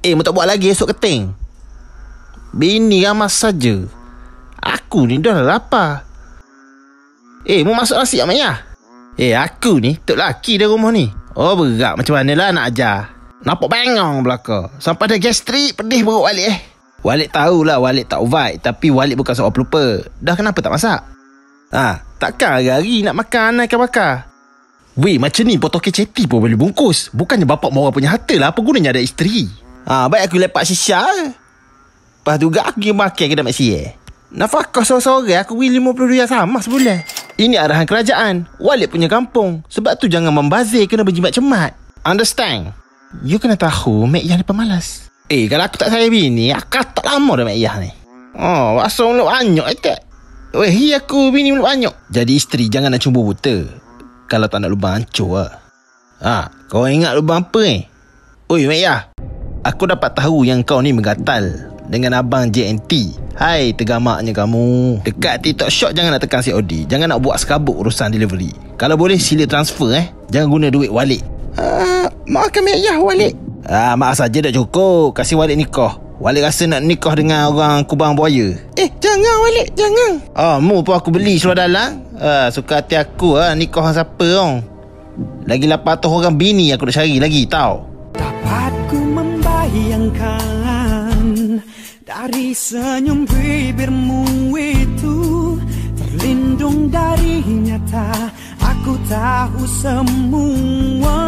Mu tak buat lagi esok keting. Bini ramas saja. Aku ni dah lapar. Mu masuk nasi tak, Mak Yah? Aku ni tok laki dah rumah ni. Oh, berat macam mana lah nak ajar. Nampak bangang belakang. Sampai dah gastrik, pedih perut Walid Walid tahulah Walid tak vibe. Tapi Walid bukan seorang pelupa. Dah kenapa tak masak? Takkan hari-hari nak makan ikan bakar? Weh, macam ni potong keceti pun boleh bungkus. Bukannya bapak mora punya harta lah. Apa gunanya ada isteri? Baik aku lepak sisa. Lepas tu gak aku pergi makan kedai Mak Sia. Nafkah seorang-seorang aku beri RM50 sama sebulan. Ini arahan kerajaan. Walid punya kampung. Sebab tu jangan membazir, kena berjimat cermat. Understand? You kena tahu Mak Yah ni pemalas. Kalau aku tak sayang bini, aku tak lama dah Mak Yah ni. Rasa mulut banyak tak? Aku bini mulut banyak. Jadi isteri jangan nak cumbu buta. Kalau tak nak lubang hancur lah. Kau ingat lubang apa ni? Oi Mak Yah, aku dapat tahu yang kau ni menggatal dengan abang JNT. Hai tergamaknya kamu. Dekat TikTok Shop jangan nak tekan COD. Jangan nak buat sekabut urusan delivery. Kalau boleh sila transfer Jangan guna duit Walid. Maafkan Mak Yah Walid. Maaf saja dah cukup. Kasih Walid nikah. Walid rasa nak nikah dengan orang Kubang Buaya. Jangan Walid, jangan. Mu pun aku beli seluar dalam. Suka hati aku nikah dengan siapa orang. Lagi 800 orang bini aku dah cari lagi tau. Dapat ku membayangkan dari senyum bibirmu itu, terlindung dari nyata. Aku tahu semua